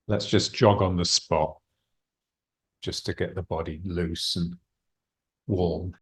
Let's just jog on the spot just to get the body loose and warm.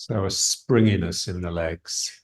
So a springiness in the legs.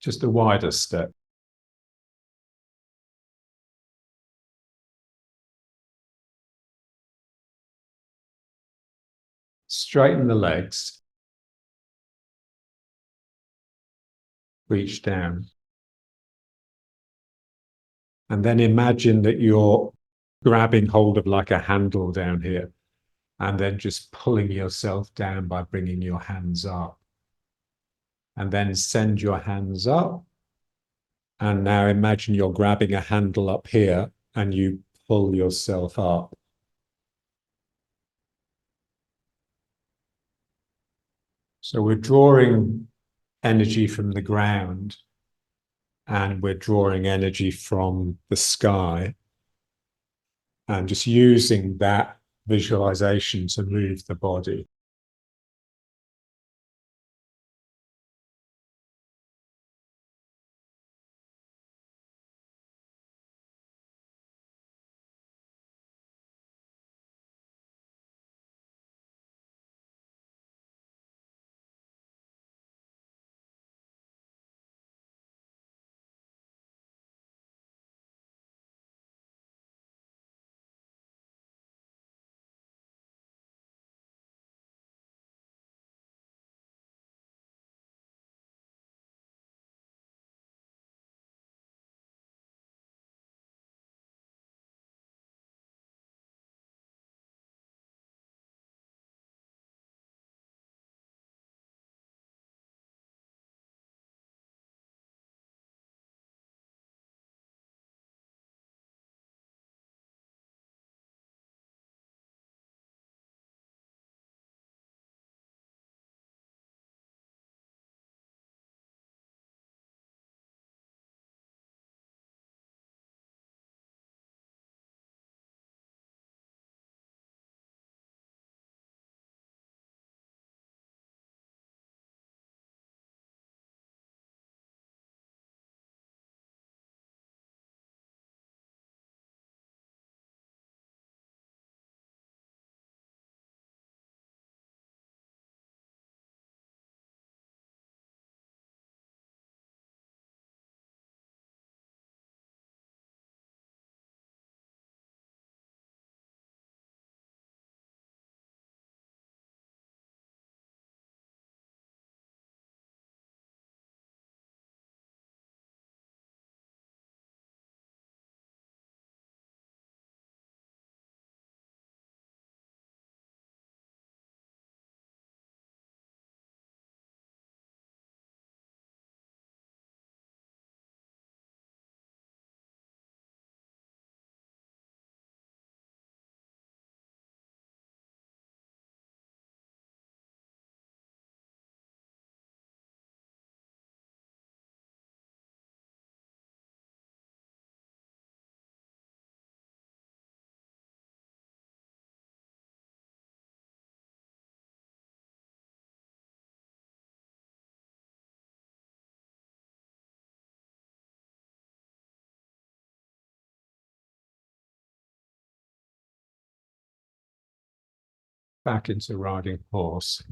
Just a wider step. Straighten the legs. Reach down. And then imagine that you're grabbing hold of like a handle down here, and then just pulling yourself down by bringing your hands up. And then send your hands up. And now imagine you're grabbing a handle up here and you pull yourself up. So we're drawing energy from the ground and we're drawing energy from the sky, and just using that visualization to move the body. Back into riding horse.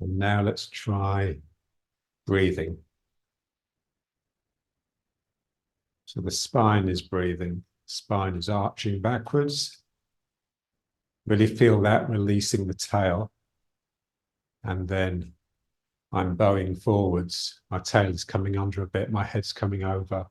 And now let's try breathing. So the spine is breathing, spine is arching backwards. Really feel that releasing the tail. And then I'm bowing forwards. My tail is coming under a bit, my head's coming over.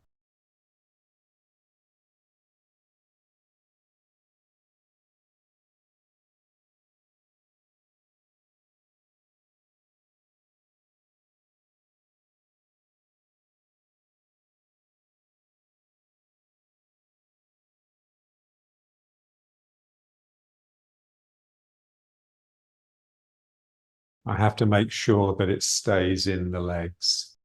I have to make sure that it stays in the legs.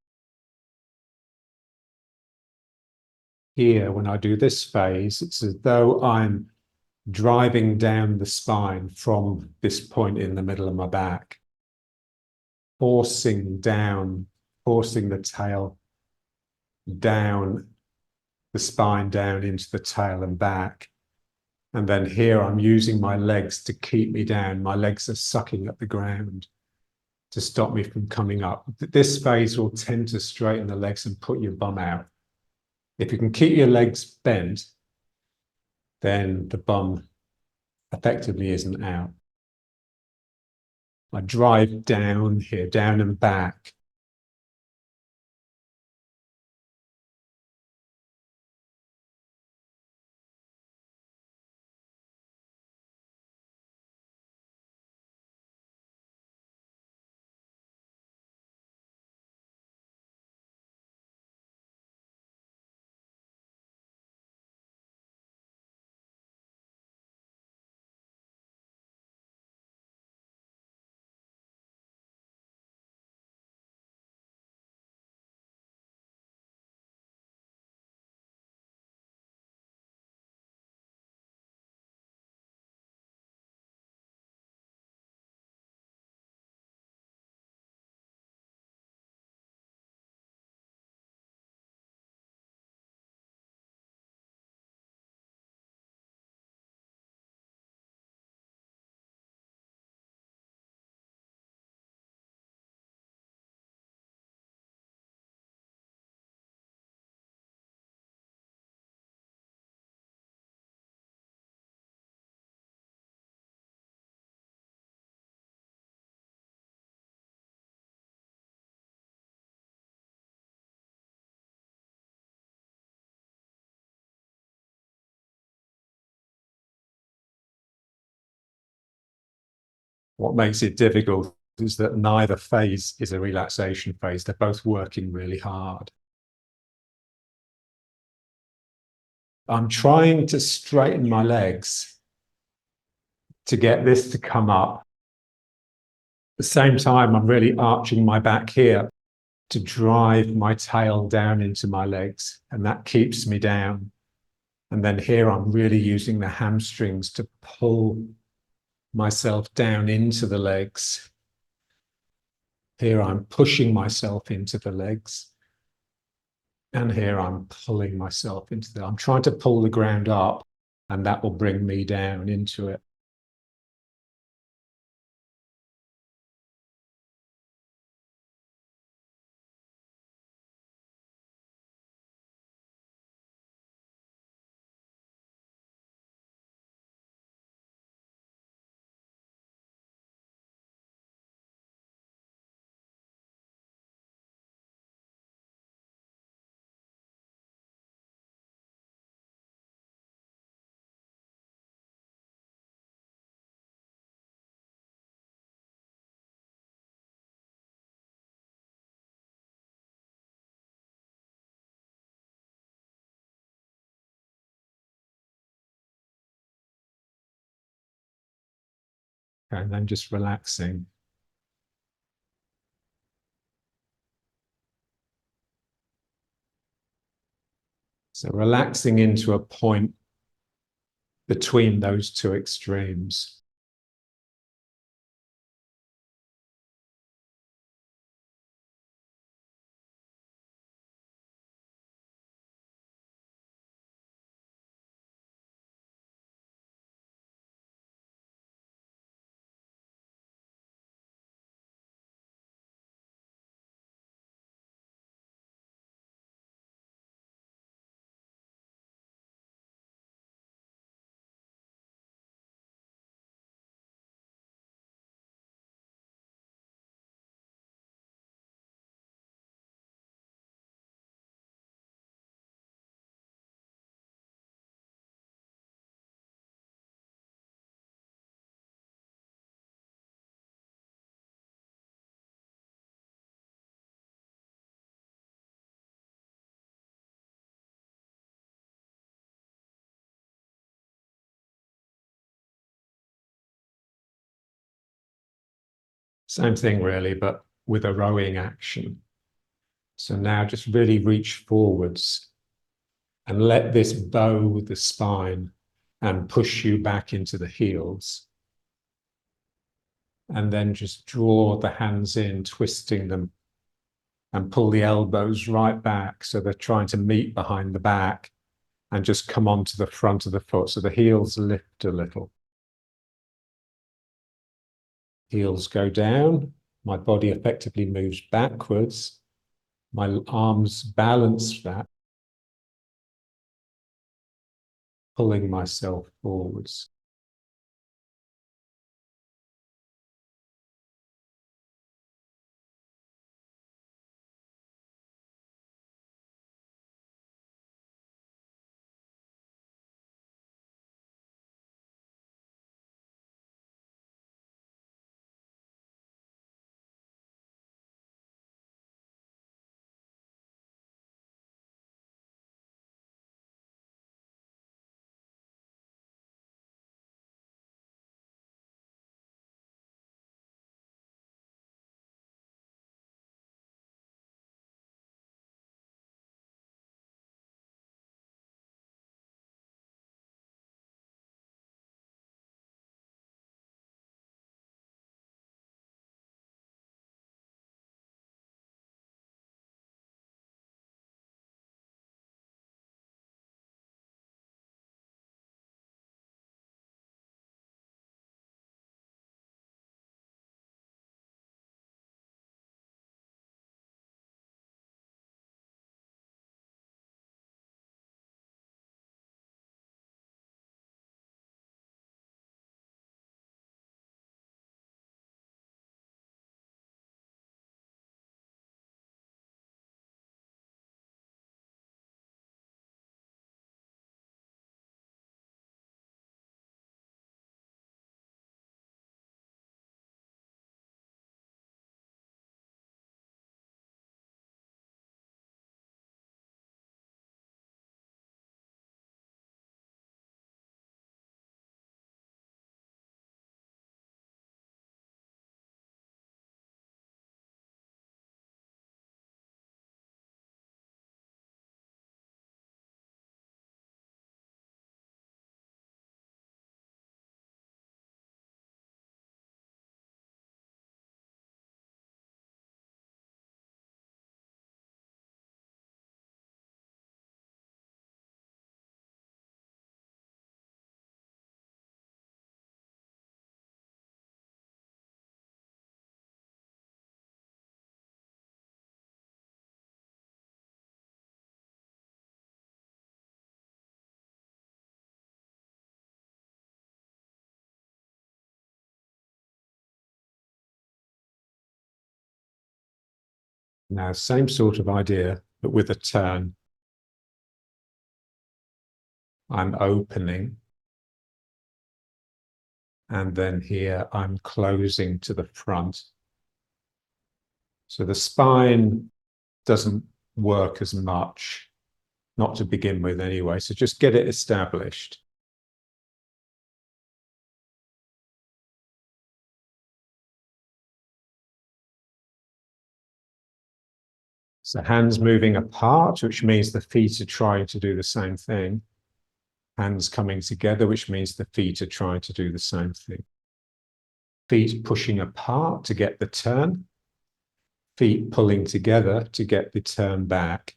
Here, when I do this phase, it's as though I'm driving down the spine from this point in the middle of my back, forcing the tail down, the spine down into the tail and back. And then here I'm using my legs to keep me down. My legs are sucking at the ground to stop me from coming up. This phase will tend to straighten the legs and put your bum out. If you can keep your legs bent, then the bum effectively isn't out. I drive down here, down and back. What makes it difficult is that neither phase is a relaxation phase. They're both working really hard. I'm trying to straighten my legs to get this to come up. At the same time, I'm really arching my back here to drive my tail down into my legs, and that keeps me down. And then here I'm really using the hamstrings to pull myself down into the legs. Here I'm pushing myself into the legs. And here I'm pulling myself into I'm trying to pull the ground up, and that will bring me down into it. And then just relaxing. So relaxing into a point between those two extremes. Same thing really, but with a rowing action. So now just really reach forwards and let this bow the spine and push you back into the heels. And then just draw the hands in, twisting them, and pull the elbows right back so they're trying to meet behind the back and just come onto the front of the foot. So the heels lift a little. Heels go down. My body effectively moves backwards. My arms balance that, pulling myself forwards. Now, same sort of idea, but with a turn. I'm opening. And then here I'm closing to the front. So the spine doesn't work as much, not to begin with anyway. So just get it established. So hands moving apart, which means the feet are trying to do the same thing. Hands coming together, which means the feet are trying to do the same thing. Feet pushing apart to get the turn. Feet pulling together to get the turn back.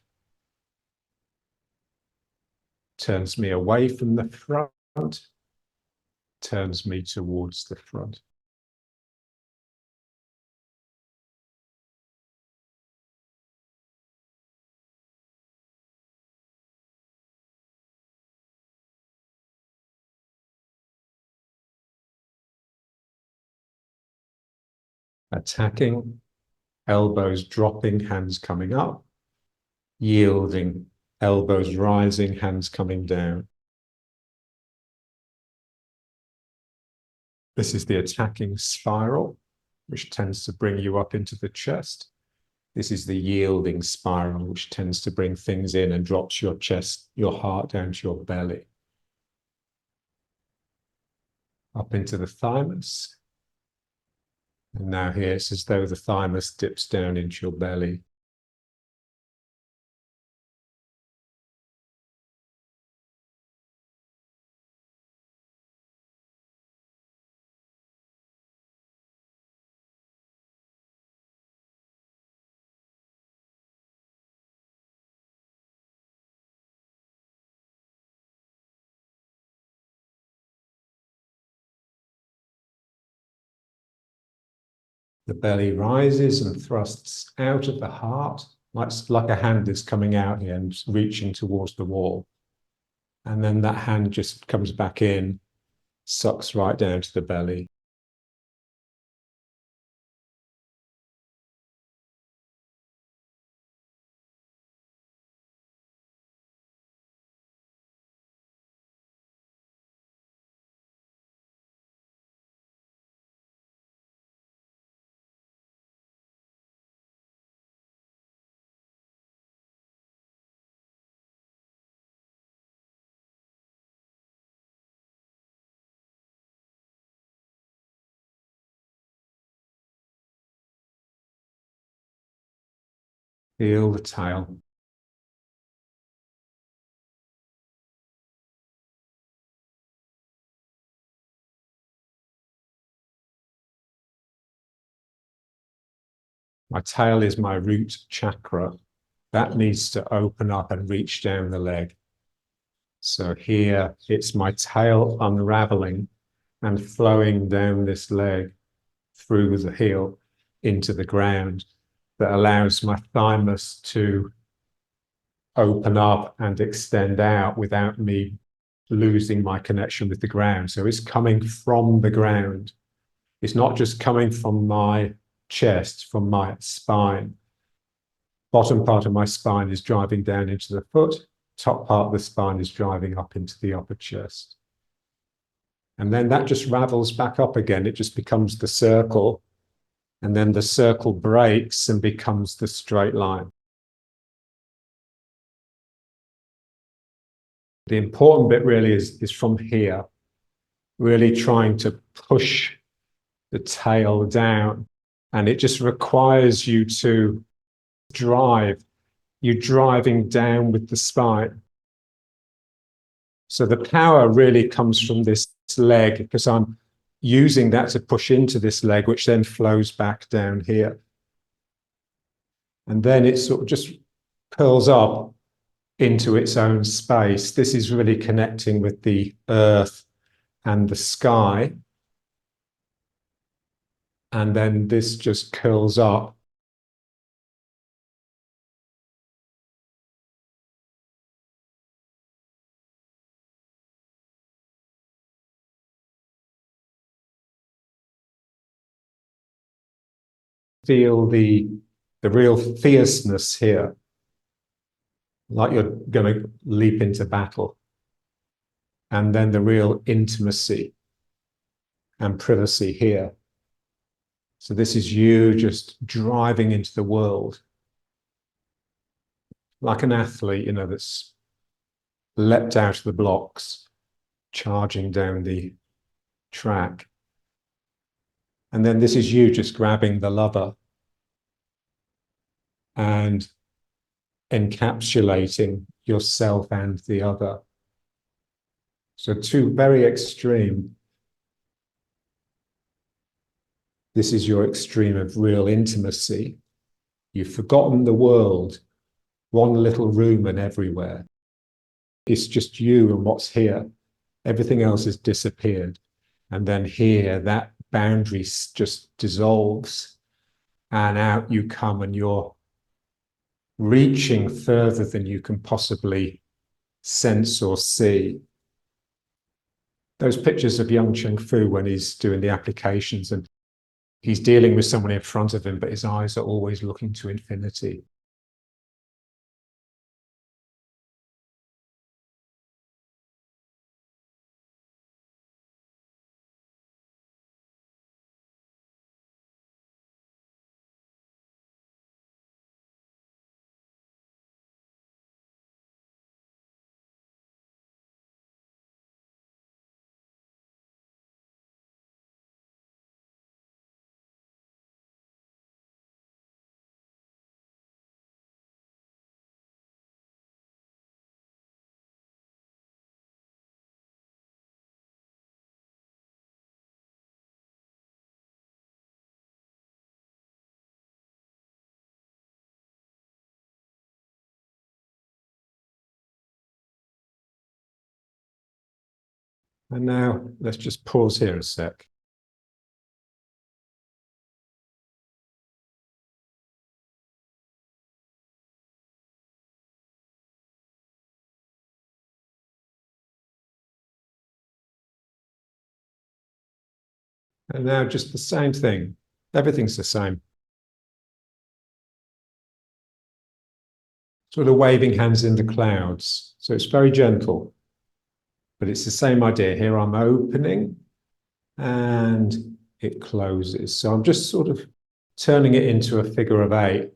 Turns me away from the front. Turns me towards the front. Attacking, elbows dropping, hands coming up, yielding, elbows rising, hands coming down. This is the attacking spiral, which tends to bring you up into the chest. This is the yielding spiral, which tends to bring things in and drops your chest, your heart down to your belly. Up into the thymus. And now here it's as though the thymus dips down into your belly. The belly rises and thrusts out of the heart, like a hand is coming out here and reaching towards the wall. And then that hand just comes back in, sucks right down to the belly. Feel the tail. My tail is my root chakra. That needs to open up and reach down the leg. So here it's my tail unraveling and flowing down this leg through the heel into the ground that allows my thymus to open up and extend out without me losing my connection with the ground. So it's coming from the ground. It's not just coming from my chest, from my spine. Bottom part of my spine is driving down into the foot. Top part of the spine is driving up into the upper chest. And then that just ravels back up again. It just becomes the circle. And then the circle breaks and becomes the straight line. The important bit really is from here, really trying to push the tail down. And it just requires you to drive. You're driving down with the spine. So the power really comes from this leg because I'm using that to push into this leg, which then flows back down here. And then it sort of just curls up into its own space. This is really connecting with the earth and the sky. And then this just curls up. Feel the real fierceness here, like you're going to leap into battle. And then the real intimacy and privacy here. So this is you just driving into the world like an athlete, you know, that's leapt out of the blocks, charging down the track. And then this is you just grabbing the lover and encapsulating yourself and the other. So two very extreme. This is your extreme of real intimacy. You've forgotten the world, one little room and everywhere. It's just you and what's here. Everything else has disappeared. And then here, that boundary just dissolves and out you come and you're reaching further than you can possibly sense or see. Those pictures of young Chung Fu when he's doing the applications and he's dealing with someone in front of him, but his eyes are always looking to infinity. And now let's just pause here a sec. And now just the same thing. Everything's the same. Sort of waving hands in the clouds. So it's very gentle, but it's the same idea. Here I'm opening and it closes. So I'm just sort of turning it into a figure of 8.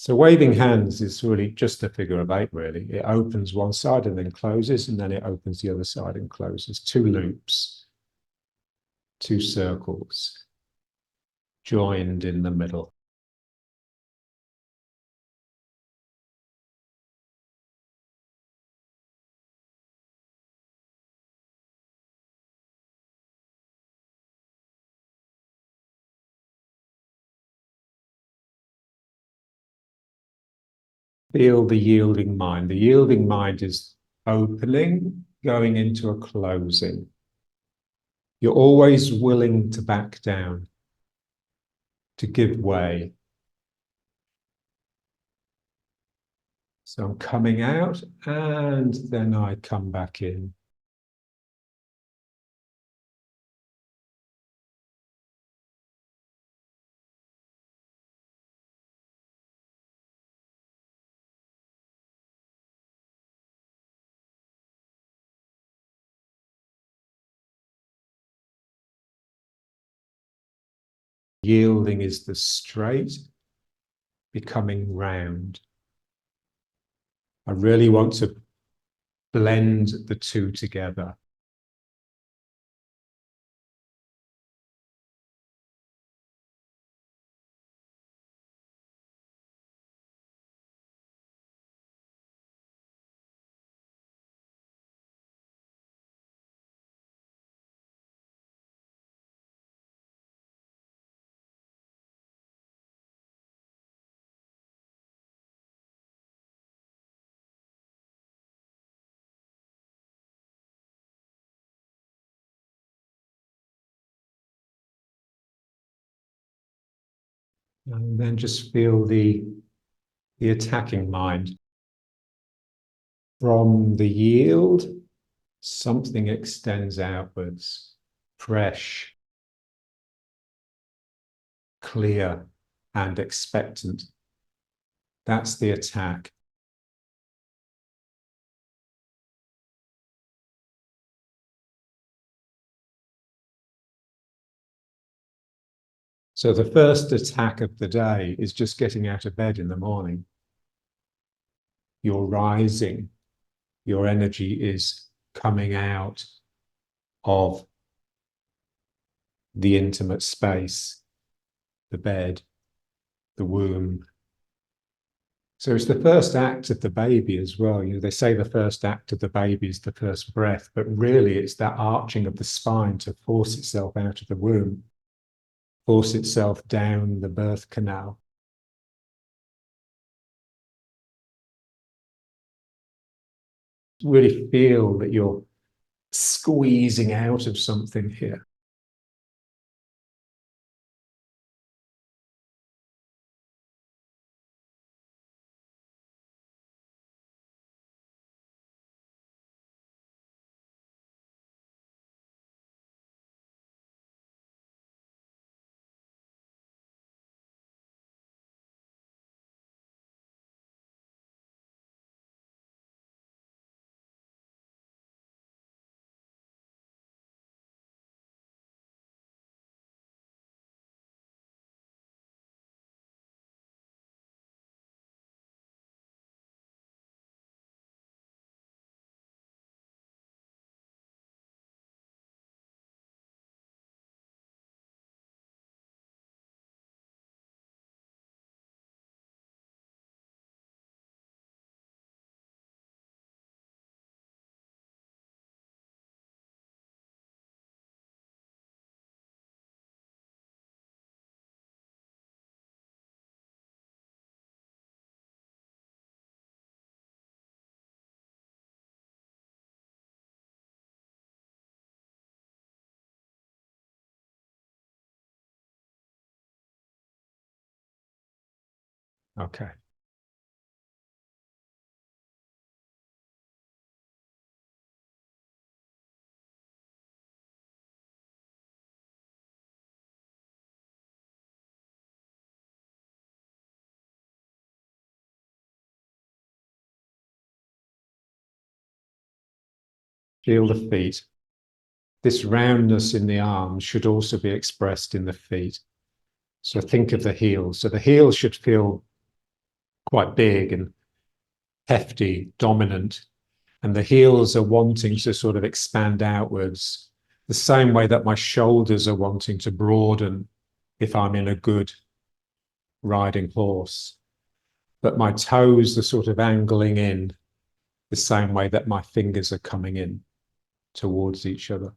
So waving hands is really just a figure of 8, really. It opens one side and then closes, and then it opens the other side and closes. 2 loops, 2 circles, joined in the middle. Feel the yielding mind. The yielding mind is opening, going into a closing. You're always willing to back down, to give way. So I'm coming out and then I come back in. Yielding is the straight becoming round. I really want to blend the two together. And then just feel the attacking mind. From the yield, something extends outwards, fresh, clear, and expectant. That's the attack. So the first attack of the day is just getting out of bed in the morning. You're rising. Your energy is coming out of the intimate space, the bed, the womb. So it's the first act of the baby as well. You know, they say the first act of the baby is the first breath, but really it's that arching of the spine to force itself out of the womb, force itself down the birth canal. Really feel that you're squeezing out of something here. Okay. Feel the feet. This roundness in the arms should also be expressed in the feet. So think of the heels. So the heels should feel quite big and hefty, dominant. And the heels are wanting to sort of expand outwards, the same way that my shoulders are wanting to broaden if I'm in a good riding horse. But my toes are sort of angling in the same way that my fingers are coming in towards each other.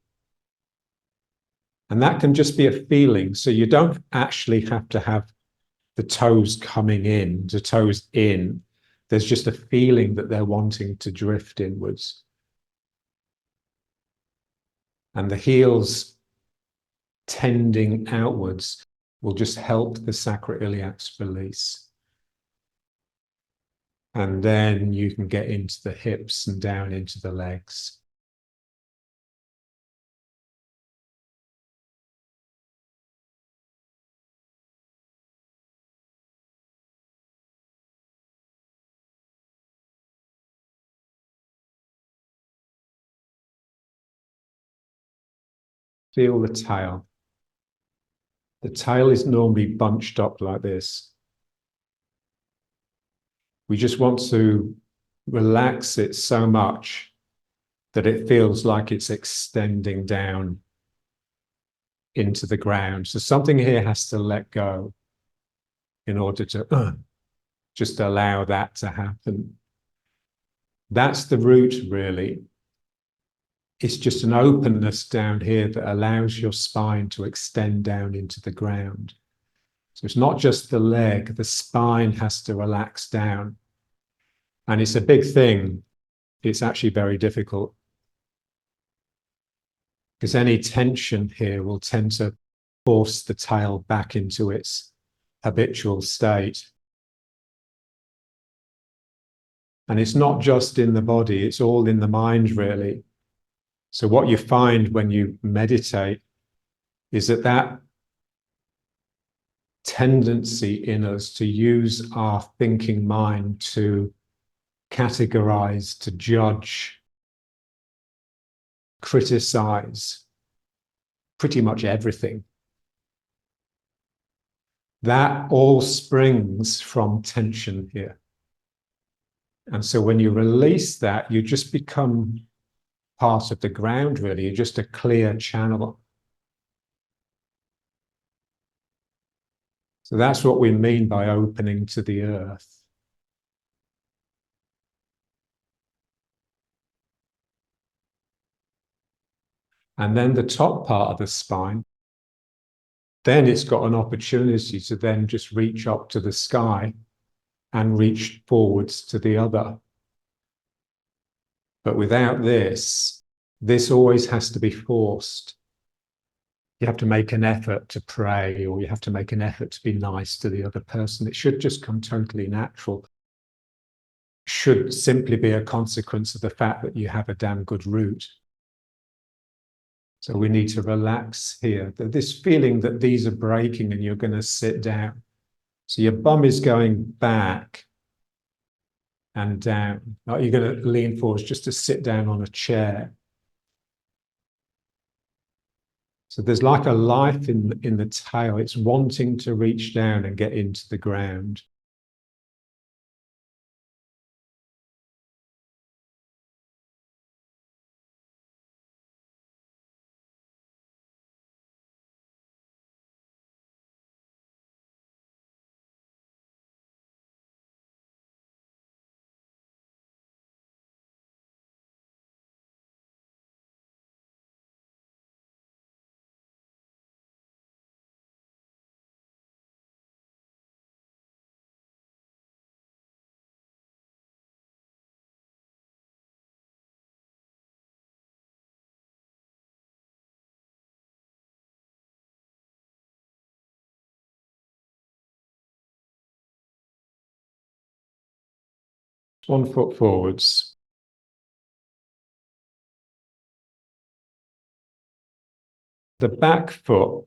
And that can just be a feeling. So you don't actually have to have the toes coming in, the toes in. There's just a feeling that they're wanting to drift inwards. And the heels tending outwards will just help the sacroiliacs release. And then you can get into the hips and down into the legs. Feel the tail. The tail is normally bunched up like this. We just want to relax it so much that it feels like it's extending down into the ground. So something here has to let go in order to just allow that to happen. That's the root, really. It's just an openness down here that allows your spine to extend down into the ground. So it's not just the leg, the spine has to relax down. And it's a big thing. It's actually very difficult because any tension here will tend to force the tail back into its habitual state. And it's not just in the body, it's all in the mind, really. So what you find when you meditate is that tendency in us to use our thinking mind to categorize, to judge, criticize pretty much everything. That all springs from tension here. And so when you release that, you just become part of the ground, really. You're just a clear channel. So that's what we mean by opening to the earth. And then the top part of the spine, then it's got an opportunity to then just reach up to the sky and reach forwards to the other. But without this, this always has to be forced. You have to make an effort to pray, or you have to make an effort to be nice to the other person. It should just come totally natural. It should simply be a consequence of the fact that you have a damn good root. So we need to relax here. This feeling that these are breaking and you're going to sit down. So your bum is going back and down. Like you're going to lean forwards just to sit down on a chair. So there's like a life in the tail. It's wanting to reach down and get into the ground. 1 foot forwards. The back foot,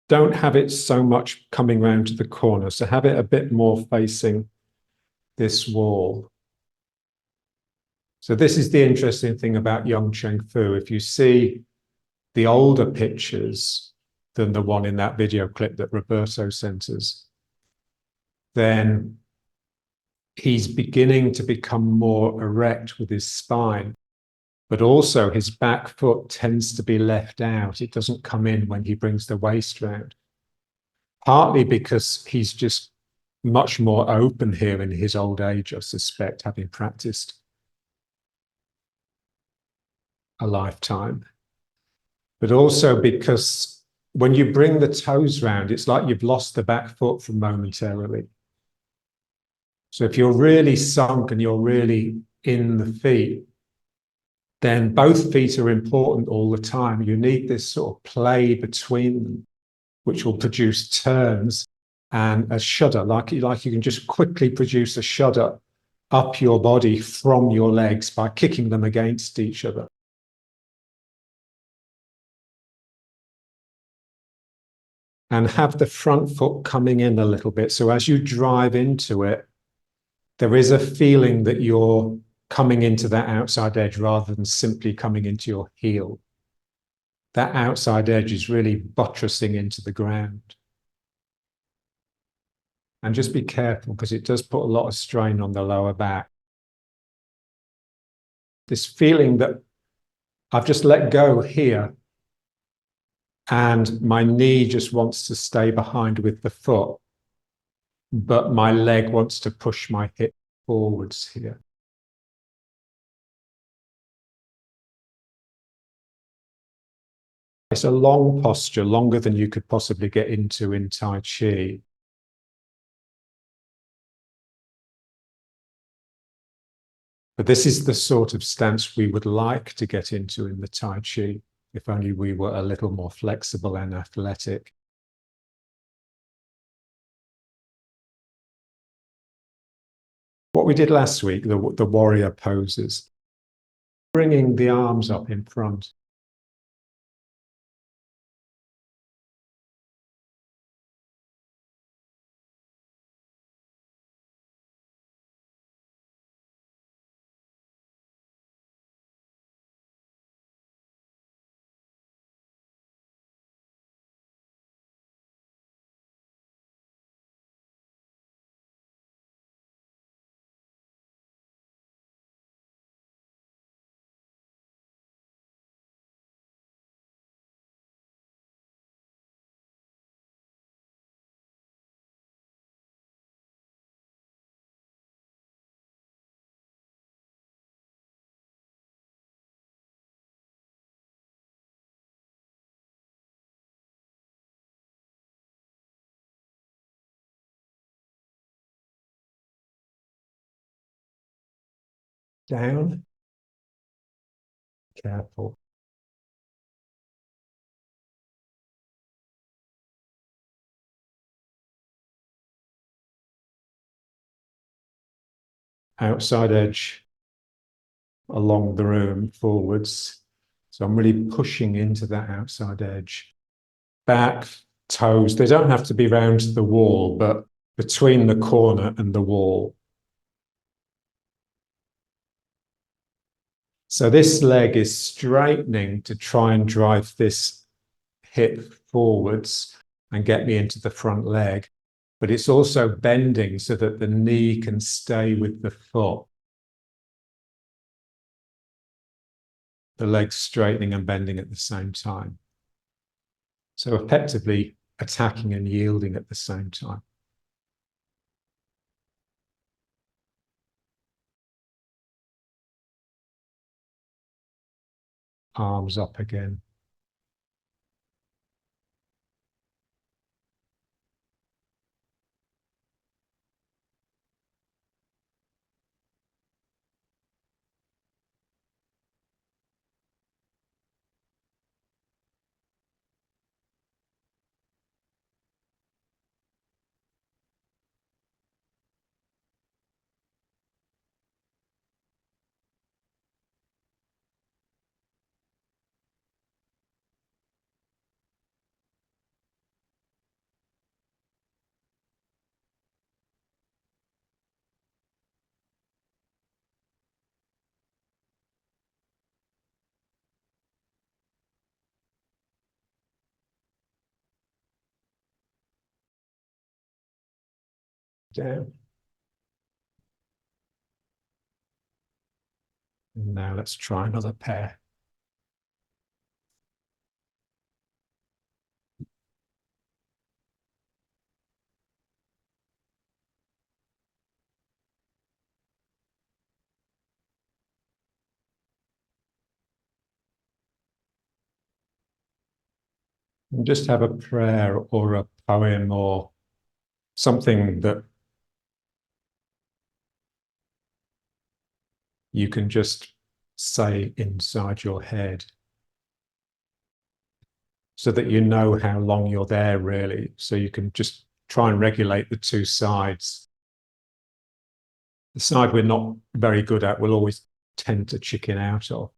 don't have it so much coming round to the corner, so have it a bit more facing this wall. So this is the interesting thing about Yung Cheng Fu. If you see the older pictures than the one in that video clip that Roberto sent us, then he's beginning to become more erect with his spine, but also his back foot tends to be left out. It doesn't come in when he brings the waist round, partly because he's just much more open here in his old age, I suspect, having practiced a lifetime, but also because when you bring the toes round, it's like you've lost the back foot for momentarily. So if you're really sunk and you're really in the feet, then both feet are important all the time. You need this sort of play between them, which will produce turns and a shudder, like you can just quickly produce a shudder up your body from your legs by kicking them against each other. And have the front foot coming in a little bit. So as you drive into it, there is a feeling that you're coming into that outside edge rather than simply coming into your heel. That outside edge is really buttressing into the ground. And just be careful because it does put a lot of strain on the lower back. This feeling that I've just let go here and my knee just wants to stay behind with the foot, but my leg wants to push my hip forwards here. It's a long posture, longer than you could possibly get into in Tai Chi. But this is the sort of stance we would like to get into in the Tai Chi, if only we were a little more flexible and athletic. What we did last week, the warrior poses, bringing the arms up in front. Down. Careful. Outside edge along the room forwards. So I'm really pushing into that outside edge. Back, toes, they don't have to be round the wall, but between the corner and the wall. So this leg is straightening to try and drive this hip forwards and get me into the front leg, but it's also bending so that the knee can stay with the foot. The legs straightening and bending at the same time. So effectively attacking and yielding at the same time. Arms up again. down. And now let's try another pair. And just have a prayer or a poem or something that you can just say inside your head so that you know how long you're there, really. So you can just try and regulate the two sides. The side we're not very good at, we'll always tend to chicken out of.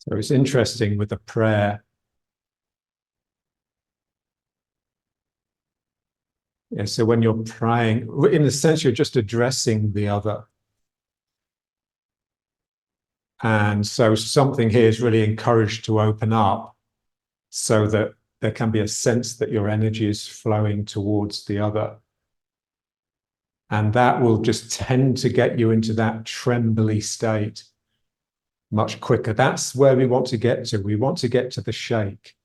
So it's interesting with the prayer. Yeah, so when you're praying, in a sense, you're just addressing the other. And so something here is really encouraged to open up so that there can be a sense that your energy is flowing towards the other. And that will just tend to get you into that trembly state much quicker. That's where we want to get to. We want to get to the shake.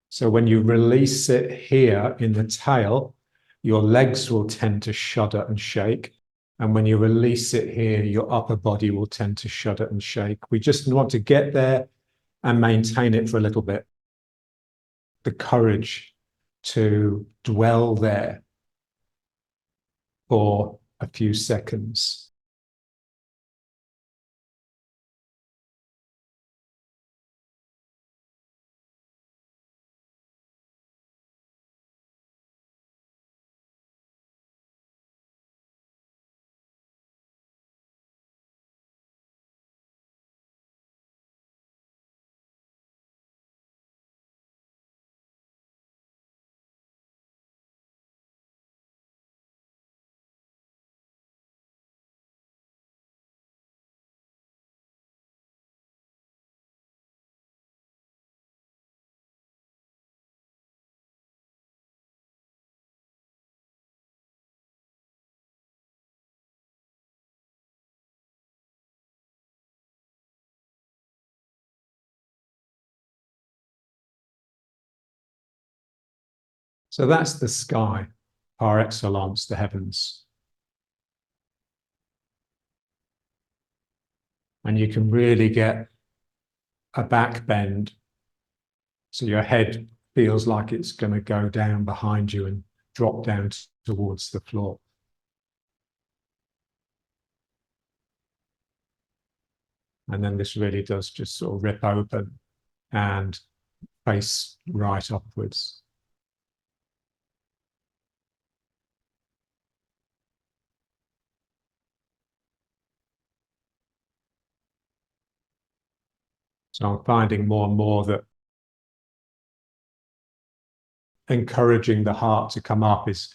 So when you release it here in the tail, your legs will tend to shudder and shake. And when you release it here, your upper body will tend to shudder and shake. We just want to get there and maintain it for a little bit. The courage to dwell there for a few seconds. So that's the sky, par excellence, the heavens. And you can really get a back bend. So your head feels like it's going to go down behind you and drop down towards the floor. And then this really does just sort of rip open and face right upwards. So I'm finding more and more that encouraging the heart to come up is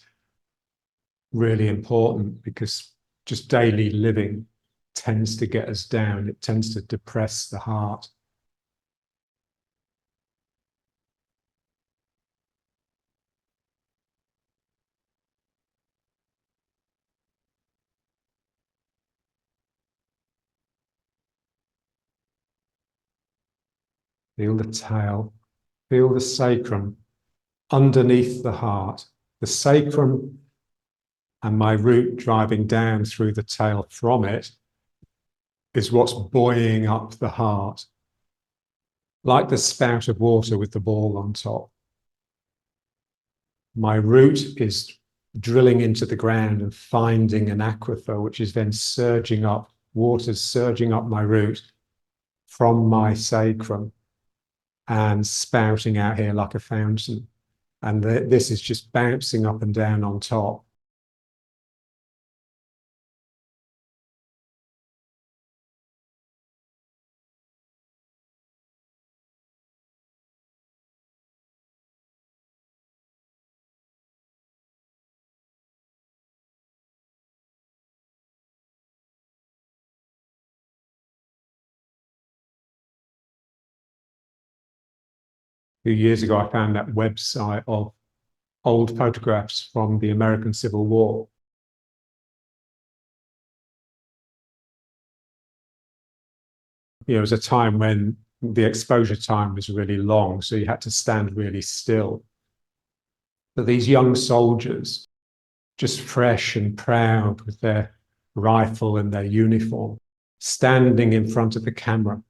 really important, because just daily living tends to get us down. It tends to depress the heart. Feel the tail, feel the sacrum underneath the heart, the sacrum and my root driving down through the tail from it is what's buoying up the heart, like the spout of water with the ball on top. My root is drilling into the ground and finding an aquifer, which is then surging up, water's surging up my root from my sacrum and spouting out here like a fountain. And this is just bouncing up and down on top. A few years ago, I found that website of old photographs from the American Civil War. It was a time when the exposure time was really long, so you had to stand really still. But these young soldiers, just fresh and proud with their rifle and their uniform, standing in front of the camera.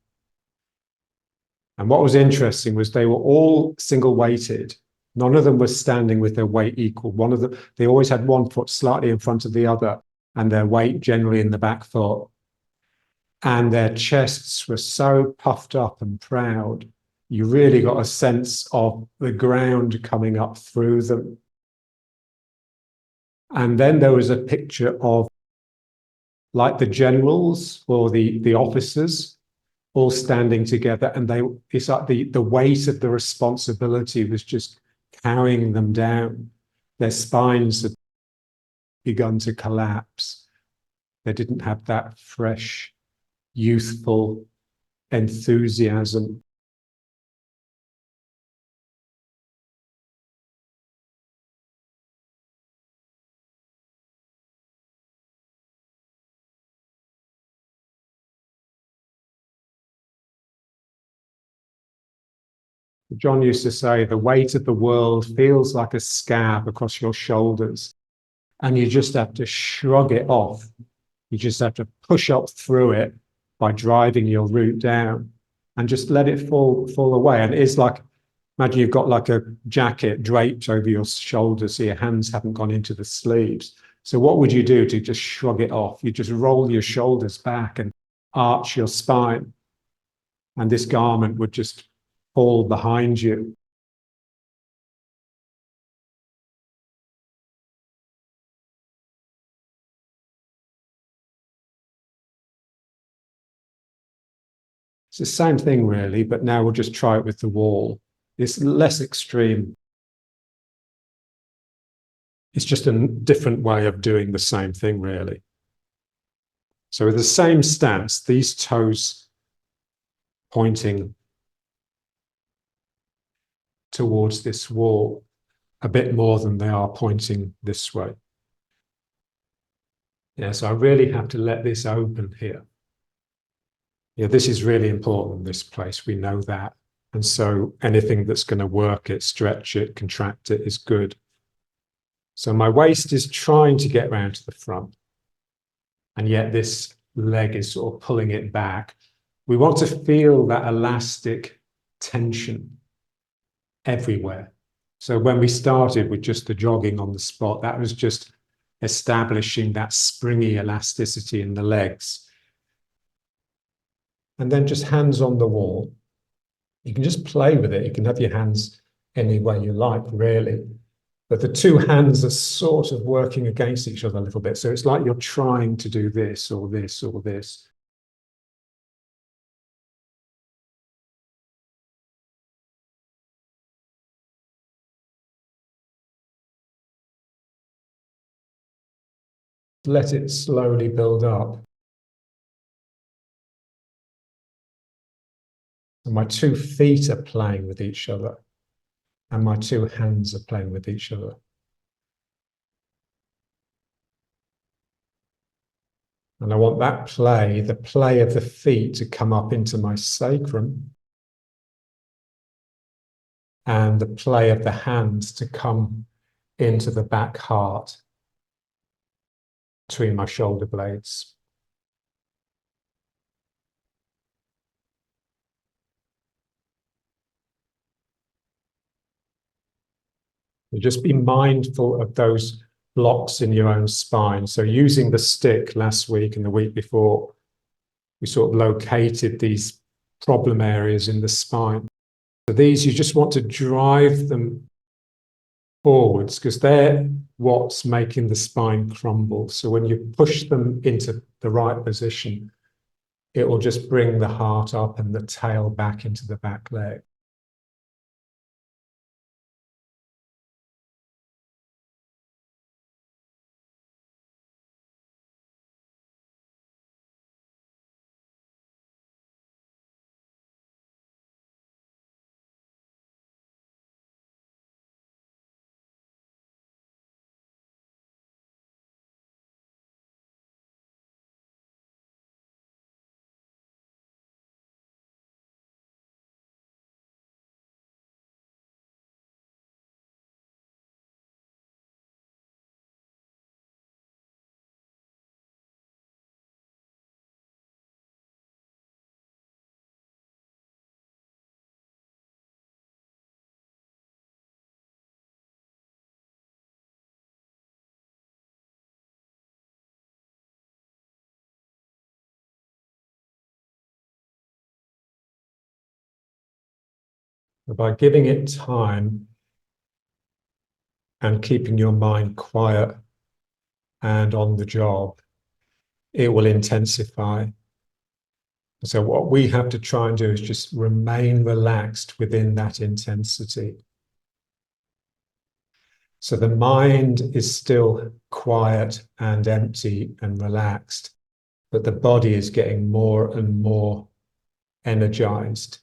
And what was interesting was they were all single weighted. None of them was standing with their weight equal. One of them, they always had one foot slightly in front of the other and their weight generally in the back foot. And their chests were so puffed up and proud. You really got a sense of the ground coming up through them. And then there was a picture of like the generals or the officers all standing together, and it's like the weight of the responsibility was just carrying them down. Their spines had begun to collapse. They didn't have that fresh, youthful enthusiasm. John used to say, the weight of the world feels like a scab across your shoulders, and you just have to shrug it off. You just have to push up through it by driving your root down and just let it fall away. And it's like, imagine you've got like a jacket draped over your shoulders so your hands haven't gone into the sleeves. So what would you do to just shrug it off? You just roll your shoulders back and arch your spine, and this garment would just fall behind you. It's the same thing really, but now we'll just try it with the wall. It's less extreme. It's just a different way of doing the same thing really. So with the same stance, these toes pointing towards this wall a bit more than they are pointing this way. Yeah, so I really have to let this open here. Yeah, this is really important, this place, we know that. And so anything that's going to work it, stretch it, contract it is good. So my waist is trying to get round to the front, and yet this leg is sort of pulling it back. We want to feel that elastic tension everywhere. So when we started with just the jogging on the spot, that was just establishing that springy elasticity in the legs. And then just hands on the wall. You can just play with it. You can have your hands any way you like, really. But the two hands are sort of working against each other a little bit. So it's like you're trying to do this or this or this. Let it slowly build up. And my 2 feet are playing with each other, and my 2 hands are playing with each other. And I want that play, the play of the feet, to come up into my sacrum and the play of the hands to come into the back heart between my shoulder blades. And just be mindful of those blocks in your own spine. So using the stick last week and the week before, we sort of located these problem areas in the spine. So these, you just want to drive them forwards because they're what's making the spine crumble. So when you push them into the right position, it will just bring the heart up and the tail back into the back leg. By giving it time and keeping your mind quiet and on the job, it will intensify. So what we have to try and do is just remain relaxed within that intensity. So the mind is still quiet and empty and relaxed, but the body is getting more and more energized.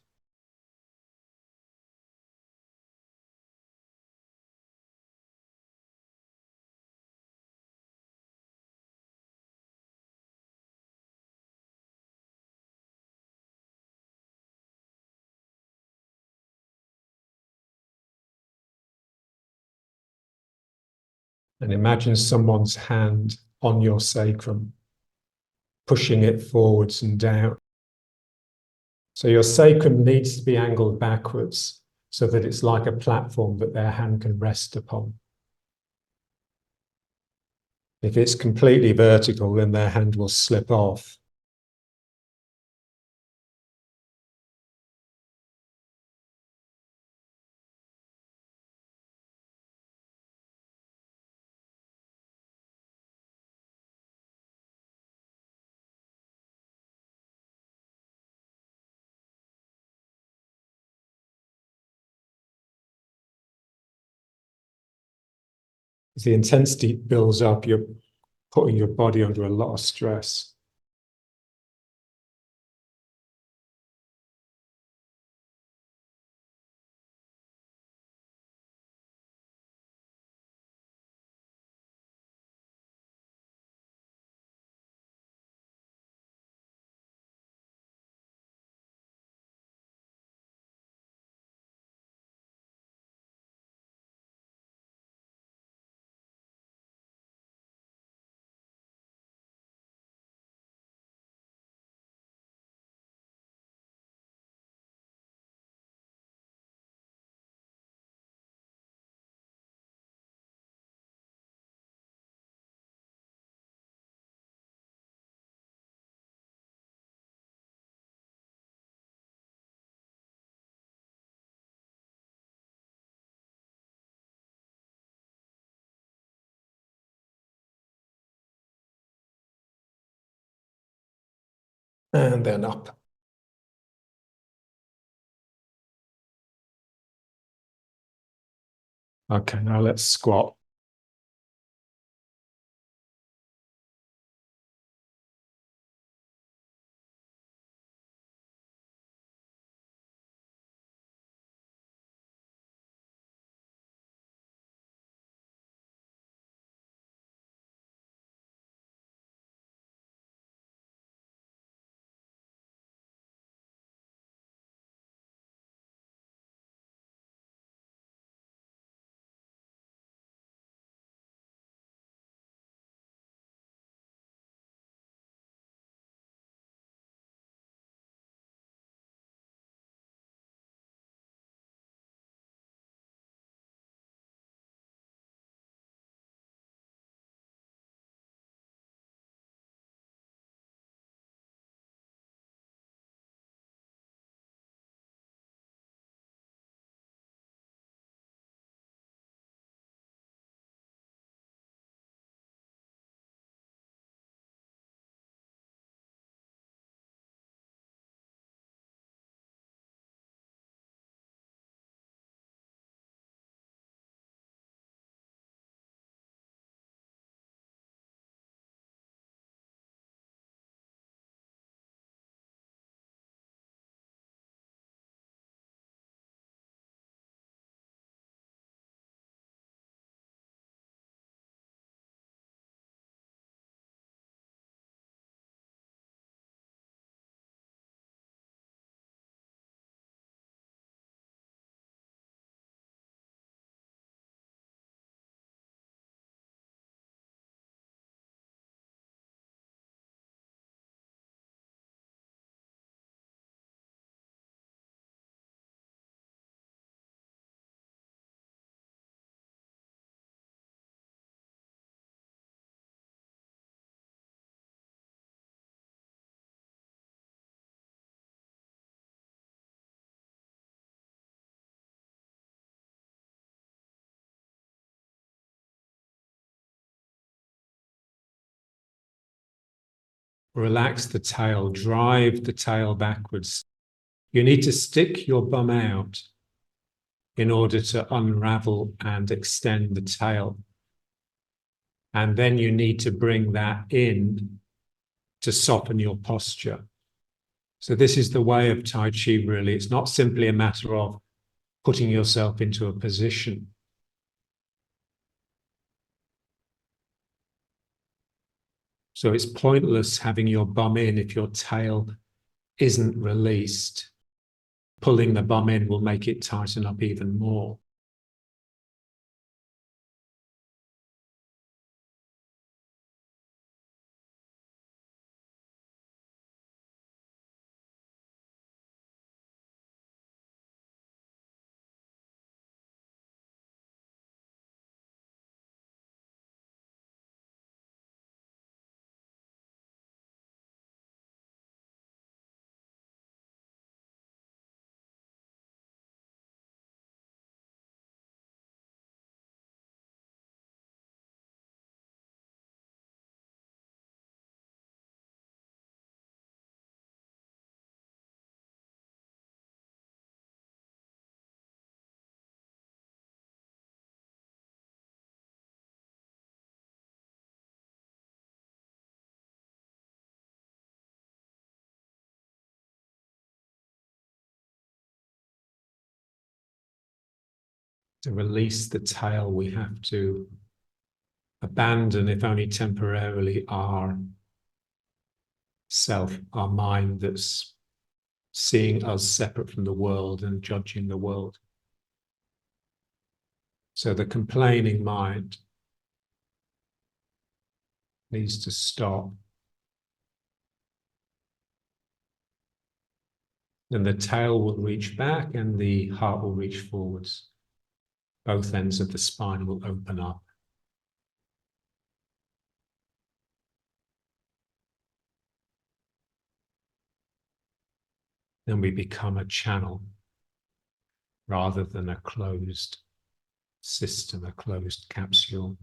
And imagine someone's hand on your sacrum, pushing it forwards and down. So your sacrum needs to be angled backwards so that it's like a platform that their hand can rest upon. If it's completely vertical, then their hand will slip off. As the intensity builds up, you're putting your body under a lot of stress. And then up. Okay, now let's squat. Relax the tail, drive the tail backwards. You need to stick your bum out in order to unravel and extend the tail. And then you need to bring that in to soften your posture. So this is the way of Tai Chi, really. It's not simply a matter of putting yourself into a position. So it's pointless having your bum in if your tail isn't released. Pulling the bum in will make it tighten up even more. To release the tail, we have to abandon, if only temporarily, our self, our mind that's seeing us separate from the world and judging the world. So the complaining mind needs to stop. Then the tail will reach back and the heart will reach forwards. Both ends of the spine will open up. Then we become a channel rather than a closed system, a closed capsule.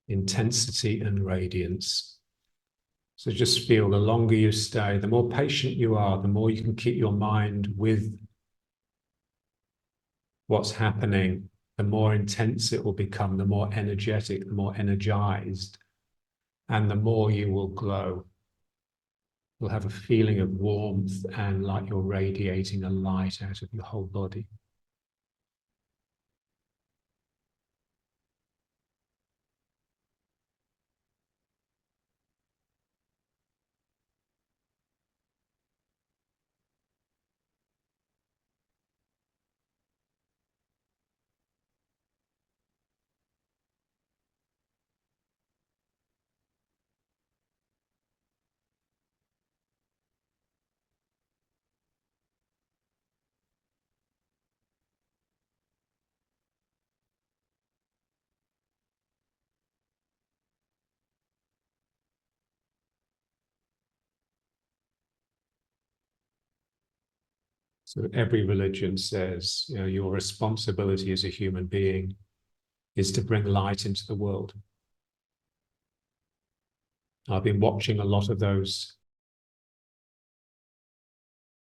Intensity and radiance. So just feel the longer you stay, the more patient you are, the more you can keep your mind with what's happening, the more intense it will become, the more energetic, the more energized, and the more you will glow. You'll have a feeling of warmth and like you're radiating a light out of your whole body. So every religion says, your responsibility as a human being is to bring light into the world. I've been watching a lot of those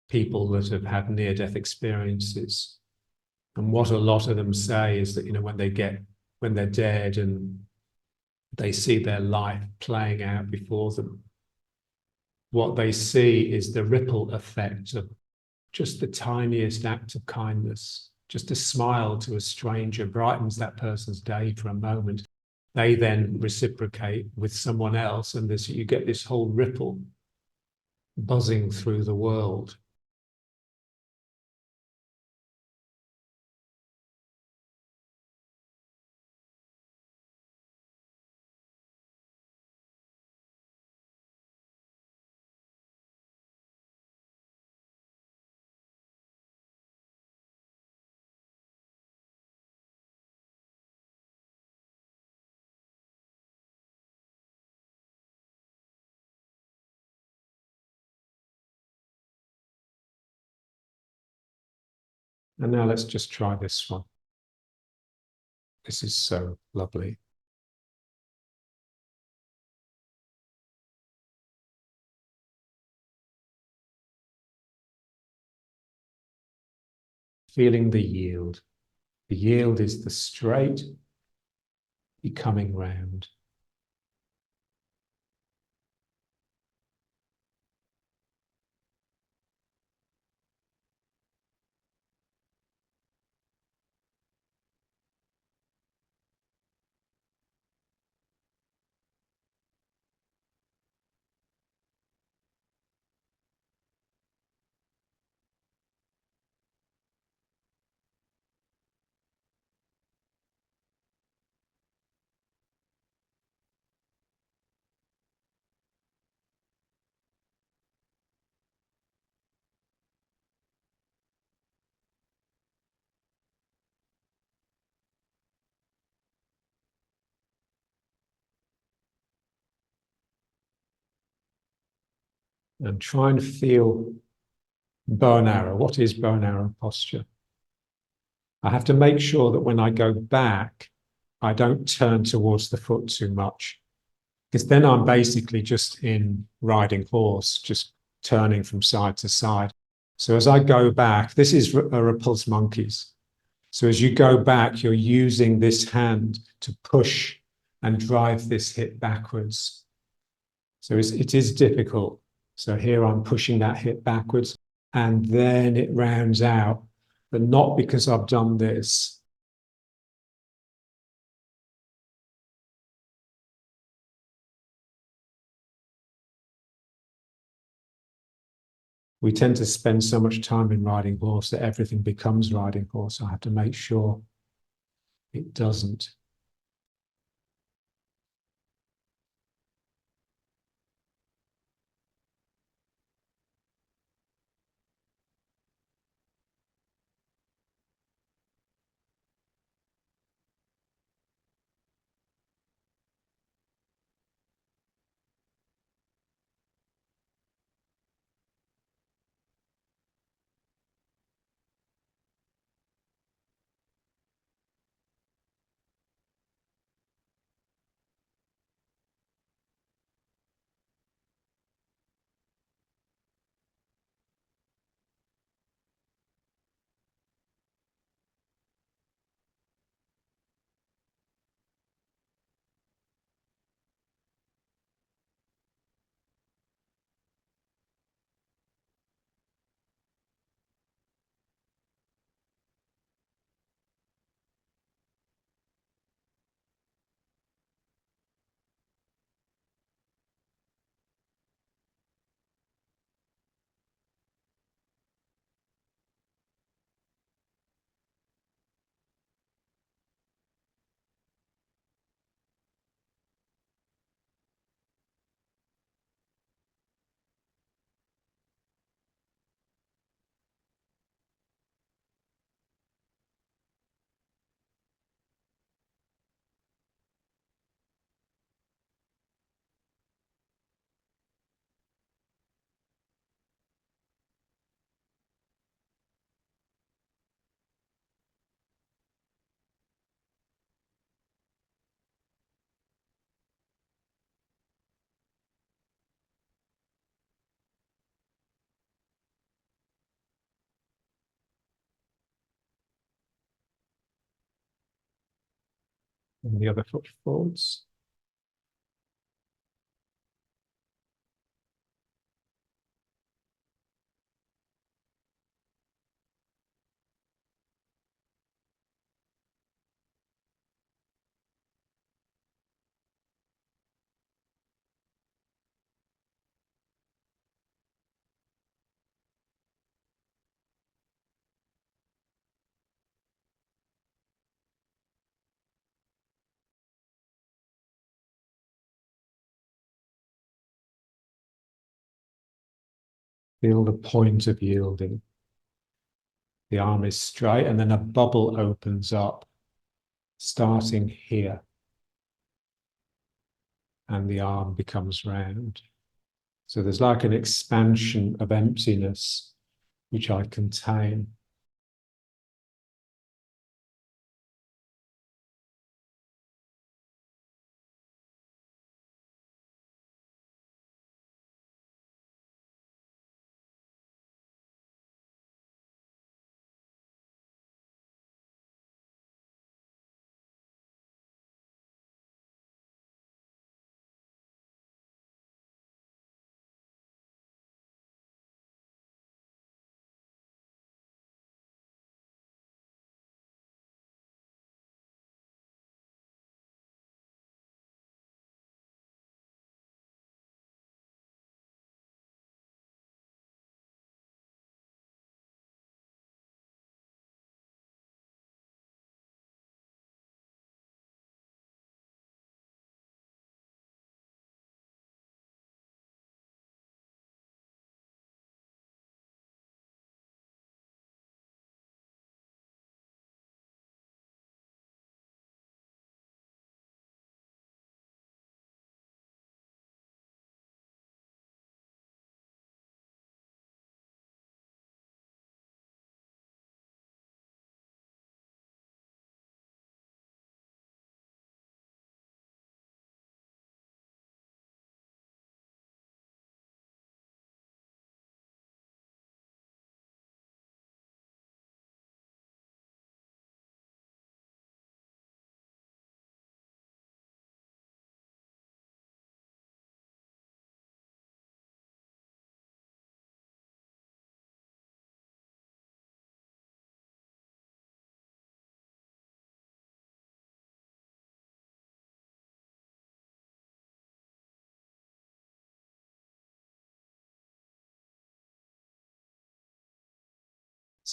people that have had near-death experiences. And what a lot of them say is that, when they're dead and they see their life playing out before them, what they see is the ripple effect of just the tiniest act of kindness. Just a smile to a stranger brightens that person's day for a moment. They then reciprocate with someone else, and you get this whole ripple buzzing through the world. And now let's just try this one. This is so lovely. Feeling the yield. The yield is the straight becoming round. And try and feel bow and arrow. What is bow and arrow posture? I have to make sure that when I go back, I don't turn towards the foot too much, because then I'm basically just in riding horse, just turning from side to side. So as I go back, this is a repulse monkeys. So as you go back, you're using this hand to push and drive this hip backwards. So it is difficult. So here I'm pushing that hip backwards, and then it rounds out, but not because I've done this. We tend to spend so much time in riding horse that everything becomes riding horse. I have to make sure it doesn't. And the other foot folds. Feel the point of yielding. The arm is straight, and then a bubble opens up, starting here. And the arm becomes round. So there's like an expansion of emptiness, which I contain.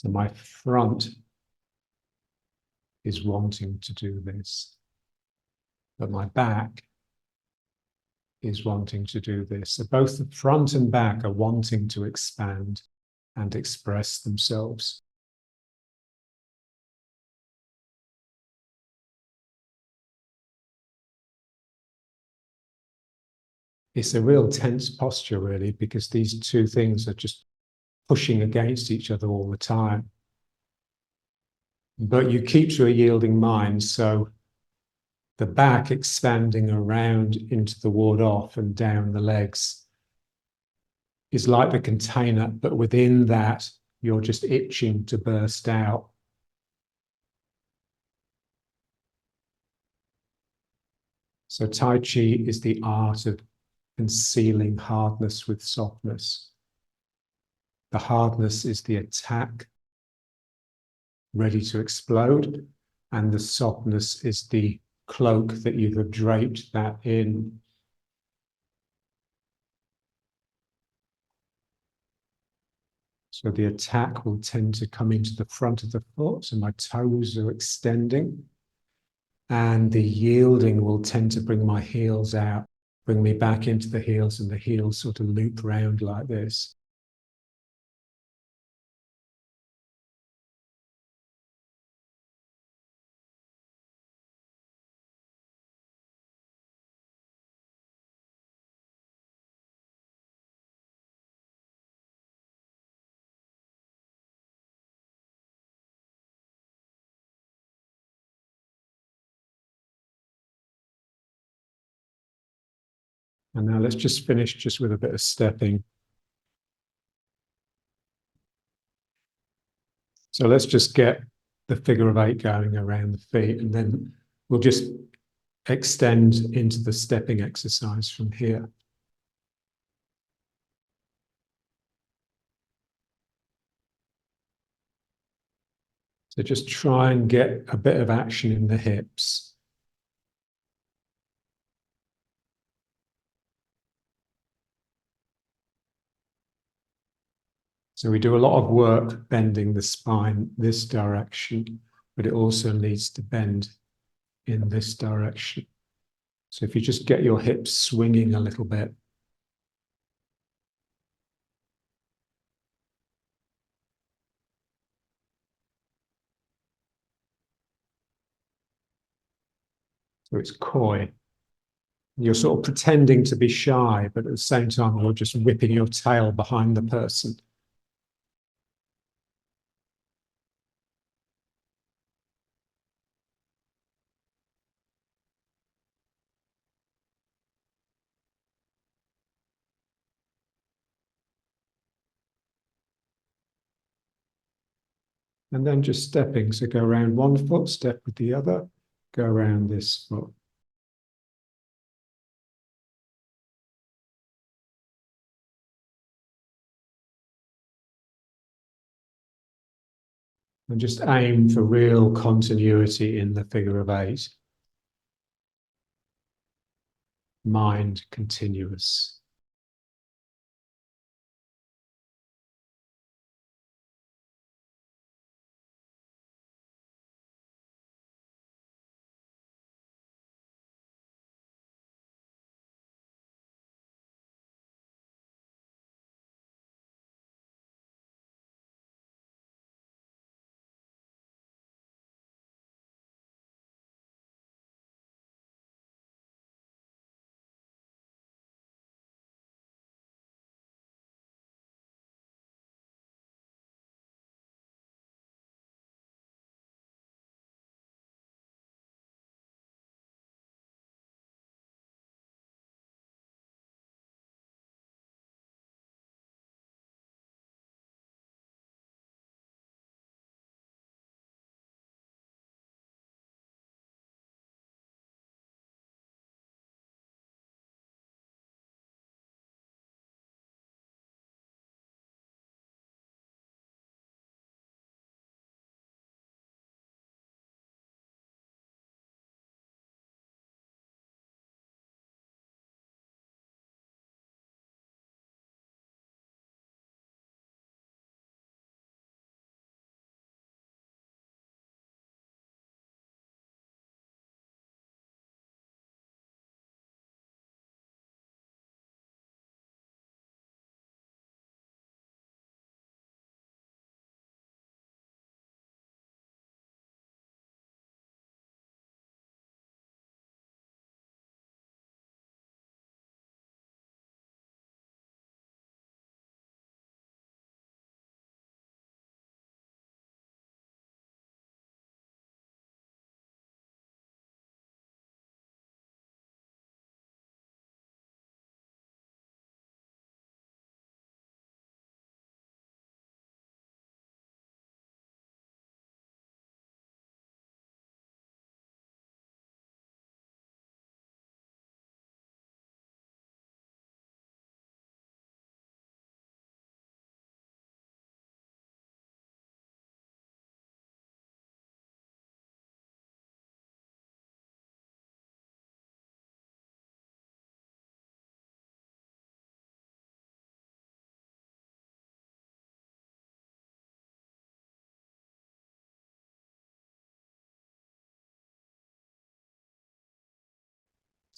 So my front is wanting to do this, but my back is wanting to do this. So both the front and back are wanting to expand and express themselves. It's a real tense posture, really, because these two things are just pushing against each other all the time. But you keep to a yielding mind, so the back expanding around into the ward off and down the legs is like the container, but within that, you're just itching to burst out. So Tai Chi is the art of concealing hardness with softness. The hardness is the attack, ready to explode, and the softness is the cloak that you have draped that in. So the attack will tend to come into the front of the foot, so my toes are extending. And the yielding will tend to bring my heels out, bring me back into the heels, and the heels sort of loop round like this. And now let's just finish just with a bit of stepping. So let's just get the figure of 8 going around the feet, and then we'll just extend into the stepping exercise from here. So just try and get a bit of action in the hips. So we do a lot of work bending the spine this direction, but it also needs to bend in this direction. So if you just get your hips swinging a little bit. So it's coy. You're sort of pretending to be shy, but at the same time, you're just whipping your tail behind the person. And then just stepping. So go around one foot, step with the other, go around this foot. And just aim for real continuity in the figure of 8. Mind continuous.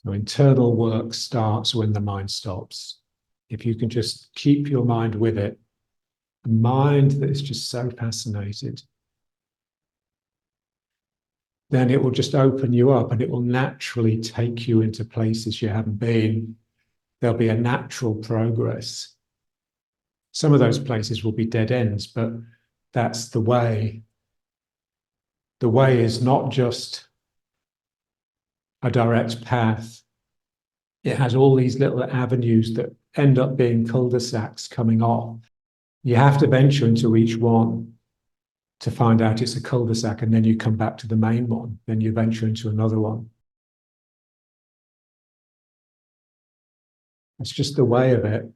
So internal work starts when the mind stops. If you can just keep your mind with it, a mind that is just so fascinated, then it will just open you up and it will naturally take you into places you haven't been. There'll be a natural progress. Some of those places will be dead ends, but that's the way. The way is not just a direct path. It has all these little avenues that end up being cul-de-sacs coming off. You have to venture into each one to find out it's a cul-de-sac, and then you come back to the main one, then you venture into another one. It's just the way of it.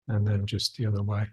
And then just the other way.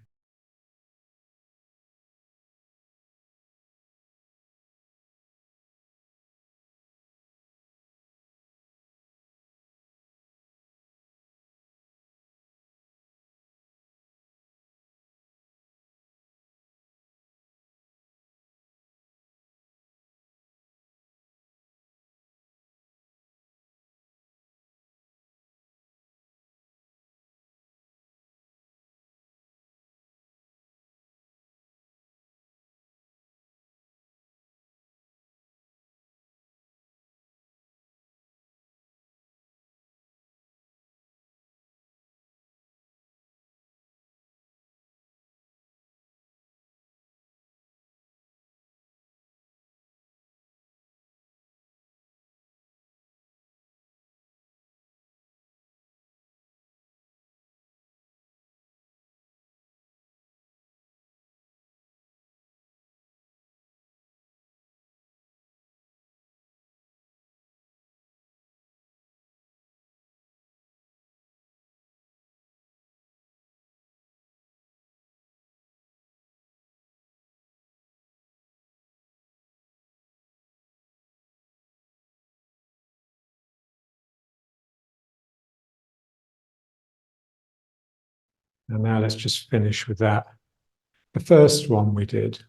And now let's just finish with that. The first one we did,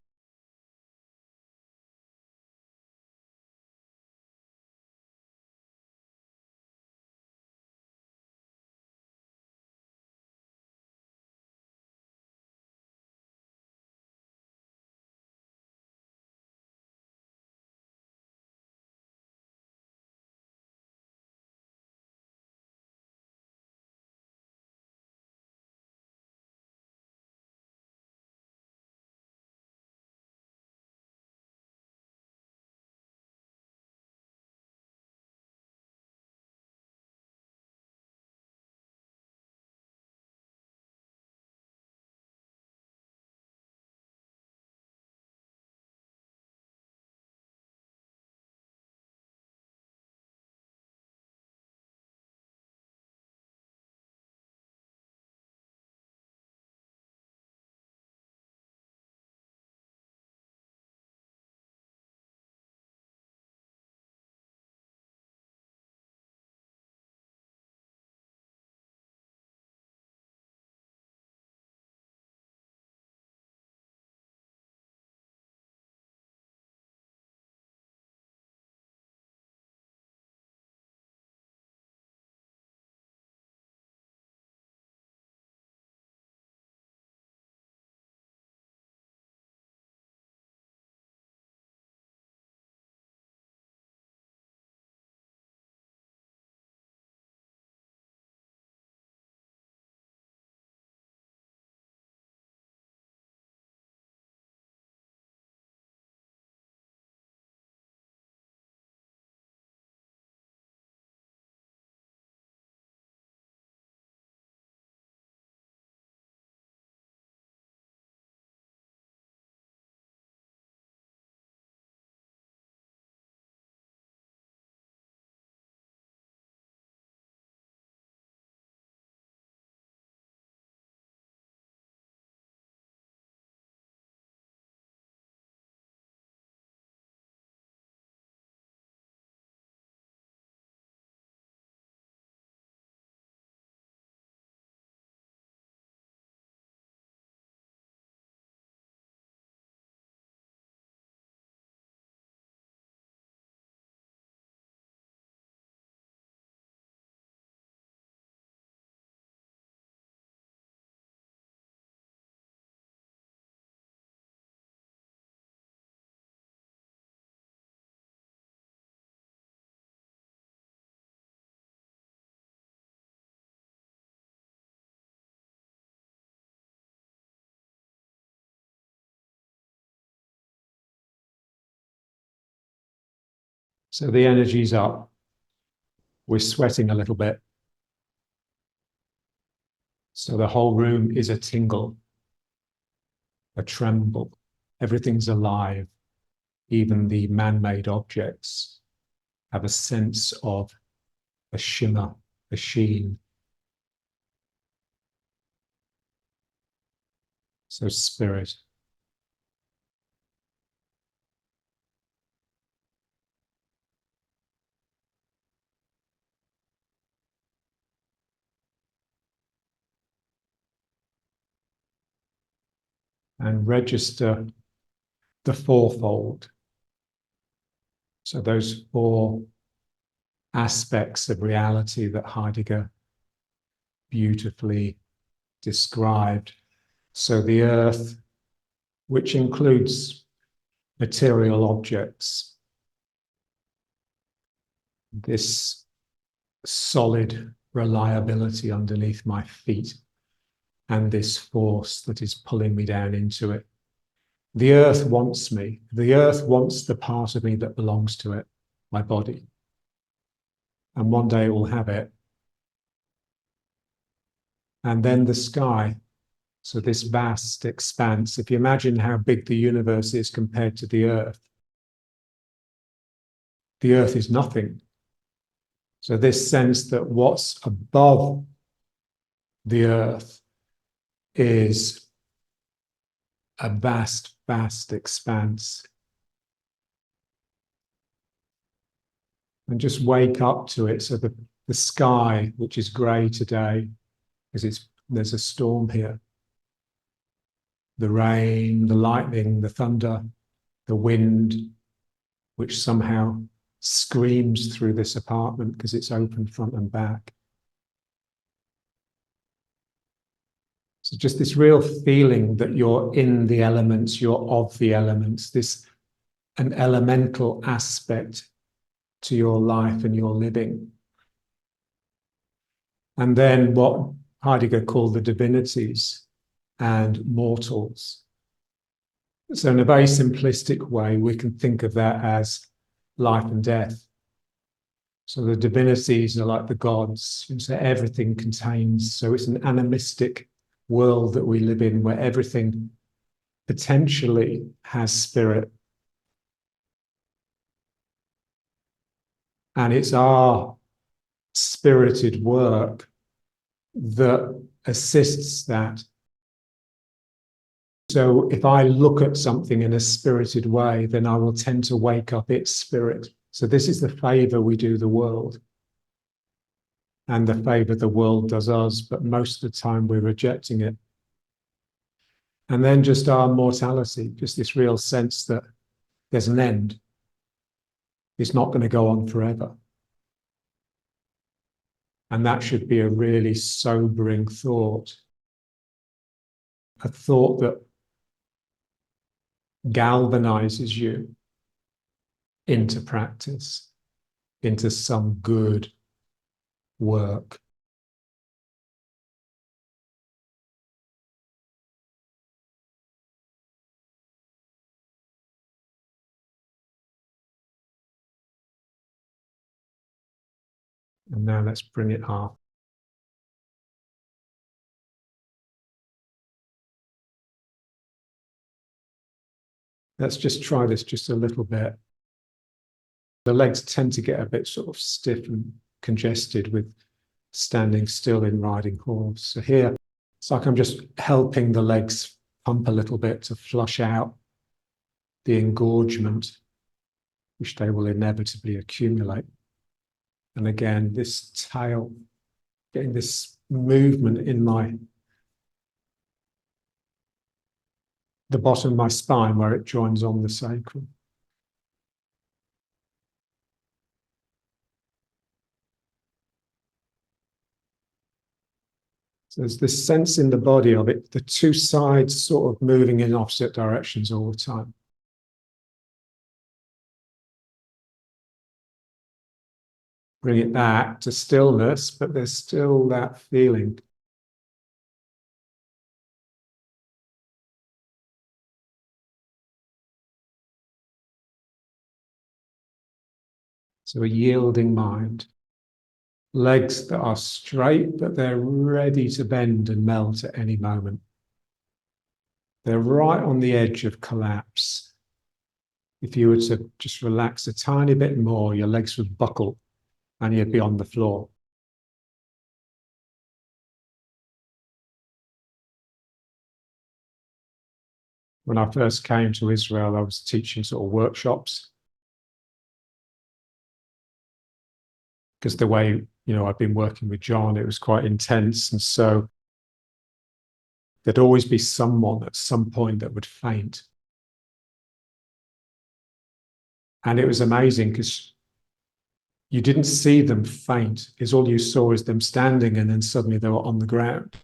So the energy's up. We're sweating a little bit. So the whole room is a tingle, a tremble. Everything's alive. Even the man-made objects have a sense of a shimmer, a sheen. So spirit. And register the fourfold. So those four aspects of reality that Heidegger beautifully described. So the earth, which includes material objects, this solid reliability underneath my feet, and this force that is pulling me down into it. The earth wants me. The earth wants the part of me that belongs to it, my body. And one day it will have it. And then the sky. So this vast expanse, if you imagine how big the universe is compared to the earth is nothing. So this sense that what's above the earth is a vast, vast expanse. And just wake up to it. So the sky, which is grey today, because there's a storm here. The rain, the lightning, the thunder, the wind, which somehow screams through this apartment because it's open front and back. So just this real feeling that you're in the elements, you're of the elements, an elemental aspect to your life and your living. And then what Heidegger called the divinities and mortals. So in a very simplistic way, we can think of that as life and death. So the divinities are like the gods, so everything contains, so it's an animistic world that we live in where everything potentially has spirit. And it's our spirited work that assists that. So if I look at something in a spirited way, then I will tend to wake up its spirit. So this is the favor we do the world. And the favor the world does us, but most of the time we're rejecting it. And then just our mortality, just this real sense that there's an end. It's not going to go on forever. And that should be a really sobering thought. A thought that galvanizes you into practice, into some good work. And now let's bring it up. Let's just try this just a little bit. The legs tend to get a bit sort of stiff and congested with standing still in riding horse. So here, it's like I'm just helping the legs pump a little bit to flush out the engorgement, which they will inevitably accumulate. And again, this tail, getting this movement in the bottom of my spine where it joins on the sacrum. So there's this sense in the body of it, the two sides sort of moving in opposite directions all the time. Bring it back to stillness, but there's still that feeling. So a yielding mind. Legs that are straight, but they're ready to bend and melt at any moment. They're right on the edge of collapse. If you were to just relax a tiny bit more, your legs would buckle and you'd be on the floor. When I first came to Israel, I was teaching sort of workshops. Because the way, I've been working with John, it was quite intense. And so there'd always be someone at some point that would faint. And it was amazing because you didn't see them faint. Is all you saw is them standing and then suddenly they were on the ground.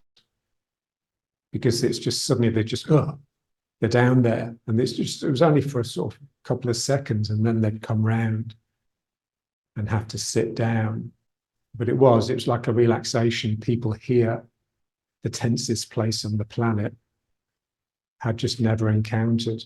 Because it's just suddenly they're down there. And it was only for a sort of couple of seconds and then they'd come round and have to sit down. But it was like a relaxation. People here, the tensest place on the planet, had just never encountered.